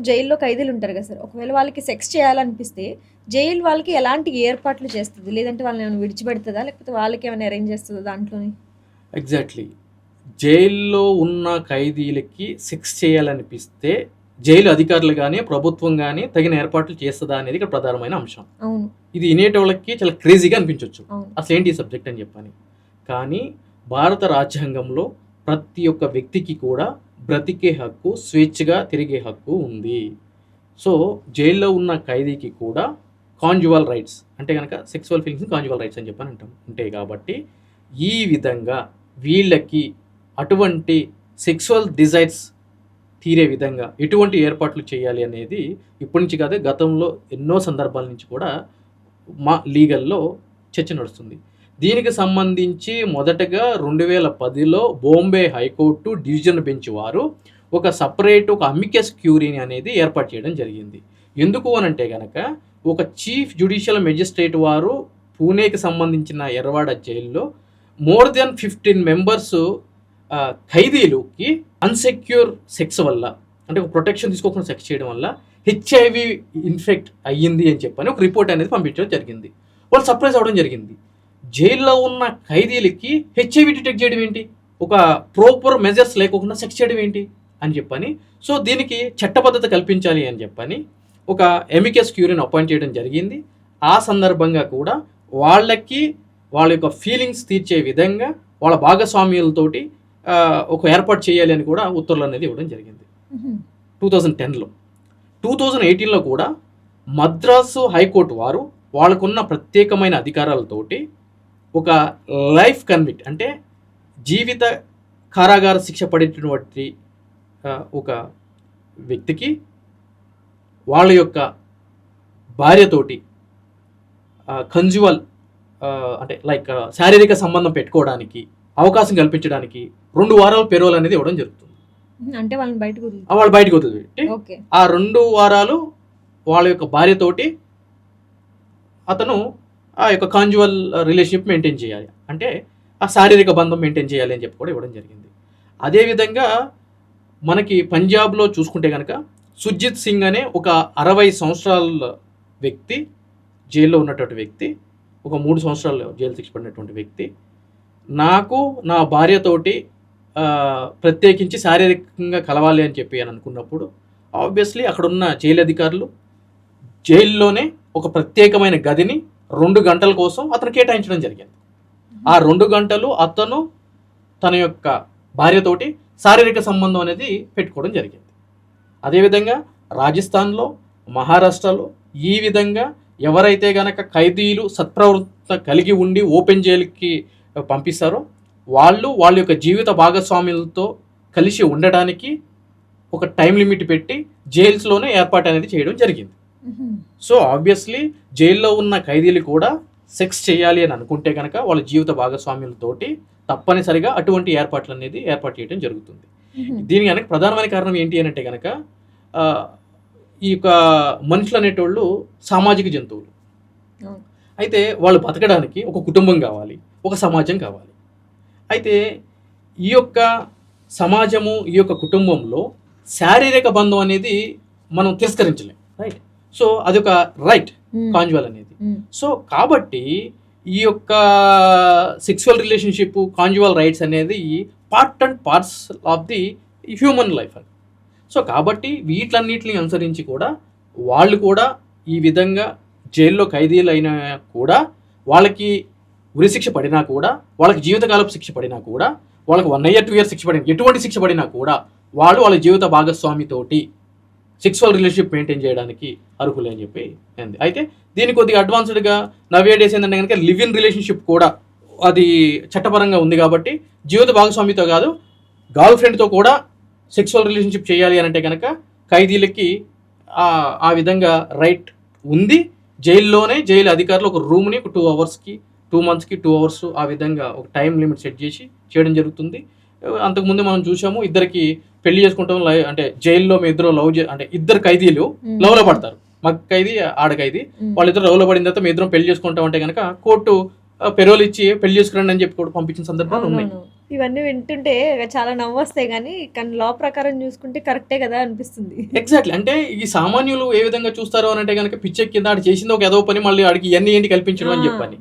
జైల్లో ఖైదీలు ఉంటారు కదా సార్, ఒకవేళ వాళ్ళకి సెక్స్ చేయాలనిపిస్తే జైలు వాళ్ళకి ఎలాంటి ఏర్పాట్లు చేస్తుంది, లేదంటే వాళ్ళని ఏమైనా విడిచిపెడుతుందా, లేకపోతే వాళ్ళకి ఏమైనా అరేంజ్ చేస్తుందా దాంట్లోని? ఎగ్జాక్ట్లీ. జైల్లో ఉన్న ఖైదీలకి సెక్స్ చేయాలనిపిస్తే జైలు అధికారులు కానీ ప్రభుత్వం కానీ తగిన ఏర్పాట్లు చేస్తుందా అనేది ఇక్కడ ప్రధానమైన అంశం. అవును. ఇది వినేటోళ్ళకి చాలా క్రేజీగా అనిపించవచ్చు, అవును. అసలు ఏంటి ఈ సబ్జెక్ట్ అని చెప్పని. కానీ భారత రాజ్యాంగంలో ప్రతి ఒక్క వ్యక్తికి కూడా బ్రతికే హక్కు, స్వేచ్ఛగా తిరిగే హక్కు ఉంది. సో జైల్లో ఉన్న ఖైదీకి కూడా కాంజువల్ రైట్స్ అంటే కనుక సెక్సువల్ ఫీలింగ్స్ కాంజువల్ రైట్స్ అని చెప్పని అంటాం ఉంటాయి. కాబట్టి ఈ విధంగా వీళ్ళకి అటువంటి సెక్సువల్ డిజైర్స్ తీరే విధంగా ఎటువంటి ఏర్పాట్లు చేయాలి అనేది ఇప్పటి నుంచి కాదు, గతంలో ఎన్నో సందర్భాల నుంచి కూడా మా లీగల్లో చర్చ నడుస్తుంది. దీనికి సంబంధించి మొదటగా 2010లో బాంబే హైకోర్టు డివిజన్ బెంచ్ వారు ఒక సపరేట్ ఒక అమికస్ క్యూరీని అనేది ఏర్పాటు చేయడం జరిగింది. ఎందుకు అనంటే కనుక ఒక చీఫ్ జ్యుడిషియల్ మెజిస్ట్రేట్ వారు పూణేకి సంబంధించిన ఎర్రవాడ జైల్లో మోర్ దెన్ 15 మెంబర్స్ ఖైదీలుకి అన్సెక్యూర్ సెక్స్ వల్ల అంటే ఒక ప్రొటెక్షన్ తీసుకోకుండా సెక్స్ చేయడం వల్ల హెచ్ఐవి ఇన్ఫెక్ట్ అయ్యింది అని చెప్పని ఒక రిపోర్ట్ అనేది పంపించడం జరిగింది. వాళ్ళు సర్ప్రైజ్ అవ్వడం జరిగింది. జైల్లో ఉన్న ఖైదీలకి హెచ్ఐవి డిటెక్ట్ చేయడం ఏంటి, ఒక ప్రాపర్ మెజర్స్ లేకుండా సెక్స్ చేయడం ఏంటి అని చెప్పని. సో దీనికి చట్టబద్ధత కల్పించాలి అని చెప్పని ఒక ఎమికస్ క్యూరీని అపాయింట్ చేయడం జరిగింది. ఆ సందర్భంగా కూడా వాళ్ళకి వాళ్ళ యొక్క ఫీలింగ్స్ తీర్చే విధంగా వాళ్ళ భాగస్వామ్యులతోటి ఒక ఏర్పాటు చేయాలి అని కూడా ఉత్తర్వులు అనేది ఇవ్వడం జరిగింది 2010లో. 2018లో కూడా మద్రాసు హైకోర్టు వారు వాళ్ళకున్న ప్రత్యేకమైన అధికారాలతోటి ఒక లైఫ్ కన్విక్ట్ అంటే జీవిత కారాగార శిక్ష పడేటటువంటి ఒక వ్యక్తికి వాళ్ళ యొక్క భార్యతోటి కంజువల్ అంటే లైక్ శారీరక సంబంధం పెట్టుకోవడానికి అవకాశం కల్పించడానికి 2 వారాల పెరోల్ అనేది ఇవ్వడం జరుగుతుంది. అంటే వాళ్ళు బయటకు వదిలిపెట్టి ఆ 2 వారాలు వాళ్ళ యొక్క భార్యతోటి అతను ఆ యొక్క కాంజువల్ రిలేషన్షిప్ మెయింటైన్ చేయాలి, అంటే ఆ శారీరక బంధం మెయింటైన్ చేయాలి అని చెప్పి కూడా ఇవ్వడం జరిగింది. అదేవిధంగా మనకి పంజాబ్లో చూసుకుంటే కనుక సుర్జిత్ సింగ్ అనే ఒక 60 సంవత్సరాల వ్యక్తి, జైల్లో ఉన్నటువంటి వ్యక్తి, ఒక 3 సంవత్సరాలు జైలు శిక్ష పడినటువంటి వ్యక్తి, నాకు నా భార్యతోటి ప్రత్యేకించి శారీరకంగా కలవాలి అని చెప్పి అని అనుకున్నప్పుడు ఆబ్వియస్లీ అక్కడున్న జైలు అధికారులు జైల్లోనే ఒక ప్రత్యేకమైన గదిని 2 గంటల కోసం అతను కేటాయించడం జరిగింది. ఆ 2 గంటలు అతను తన యొక్క భార్యతోటి శారీరక సంబంధం అనేది పెట్టుకోవడం జరిగింది. అదేవిధంగా రాజస్థాన్లో, మహారాష్ట్రలో ఈ విధంగా ఎవరైతే గనక ఖైదీలు సత్ప్రవృత్త కలిగి ఉండి ఓపెన్ జైలుకి పంపిస్తారో వాళ్ళ యొక్క జీవిత భాగస్వాములతో కలిసి ఉండడానికి ఒక టైం లిమిట్ పెట్టి జైల్స్లోనే ఏర్పాటు అనేది చేయడం జరిగింది. సో ఆబ్వియస్లీ జైల్లో ఉన్న ఖైదీలు కూడా సెక్స్ చేయాలి అని అనుకుంటే కనుక వాళ్ళ జీవిత భాగస్వాములతోటి తప్పనిసరిగా అటువంటి ఏర్పాట్లు అనేది ఏర్పాటు చేయడం జరుగుతుంది. దీనికి కనుక ప్రధానమైన కారణం ఏంటి అని అంటే కనుక ఈ యొక్క మనుషులు అనేటోళ్ళు సామాజిక జంతువులు. అయితే వాళ్ళు బతకడానికి ఒక కుటుంబం కావాలి, ఒక సమాజం కావాలి. అయితే ఈ యొక్క సమాజము, ఈ యొక్క కుటుంబంలో శారీరక బంధం అనేది మనం తిరస్కరించలేం, రైట్? సో అదొక రైట్ కాంజువల్ అనేది. సో కాబట్టి ఈ యొక్క సెక్సువల్ రిలేషన్షిప్, కాంజువల్ రైట్స్ అనేది part and parts of the human life అని. సో కాబట్టి వీటన్నిటిని అనుసరించి కూడా వాళ్ళు కూడా ఈ విధంగా జైల్లో ఖైదీలు అయినా కూడా వాళ్ళకి ఉరిశిక్ష పడినా కూడా, వాళ్ళకి జీవితకాలపు శిక్ష పడినా కూడా, వాళ్ళకి 1 year 2 years శిక్ష పడినా, ఎటువంటి శిక్ష పడినా కూడా వాళ్ళు వాళ్ళ జీవిత భాగస్వామితోటి సెక్సువల్ రిలేషన్షిప్ మెయింటైన్ చేయడానికి అర్హులే అని చెప్పి అంది. అయితే దీనికి కొద్దిగా అడ్వాన్స్డ్గా నవేడేస్ ఏంటంటే కనుక లివ్ ఇన్ రిలేషన్షిప్ కూడా అది చట్టపరంగా ఉంది. కాబట్టి జీవిత భాగస్వామితో కాదు, గర్ల్ ఫ్రెండ్తో కూడా సెక్సువల్ రిలేషన్షిప్ చేయాలి అని అంటే కనుక ఖైదీలకి ఆ విధంగా రైట్ ఉంది. జైల్లోనే జైలు అధికారులు ఒక రూమ్ని ఒక 2 hours-కి 2 months-కి 2 hours ఆ విధంగా ఒక టైం లిమిట్ సెట్ చేసి చేయడం జరుగుతుంది. అంతకుముందు మనం చూసాము, ఇద్దరికి పెళ్లి చేసుకుంటాం అంటే జైల్లో మీ ఇద్దరు అంటే ఇద్దరు ఖైదీలు లవ్లో పడతారు, మగ ఖైదీ ఆడ ఖైదీ, వాళ్ళిద్దరు లవ్లో పడిన తర్వాత మీ ఇద్దరం పెళ్లి చేసుకుంటాం అంటే కనుక కోర్టు పెరోల్ ఇచ్చి పెళ్లి చేసుకురండి అని చెప్పి కూడా పంపించిన సందర్భాలు ఉన్నాయి. ఇవన్నీ వింటుంటే చాలా నవ్వొస్తాయి కానీ లా ప్రకారం చూసుకుంటే కరెక్టే కదా అనిపిస్తుంది. ఎగ్జాక్ట్లీ. అంటే ఈ సామాన్యులు ఏ విధంగా చూస్తారు అని అంటే కనుక పిచ్చెక్కింది ఆడు చేసింది ఒక ఏదో పని మళ్ళీ ఆడికి ఇవన్నీ ఏంటి కల్పించడం అని ఆ! చెప్పని.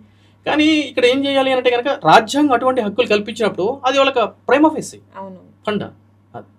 కానీ ఇక్కడ ఏం చేయాలి అంటే కనుక రాజ్యాంగం అటువంటి హక్కులు కల్పించినప్పుడు అది వాళ్ళకి ప్రైమా ఫేసి అవును. ఫండా.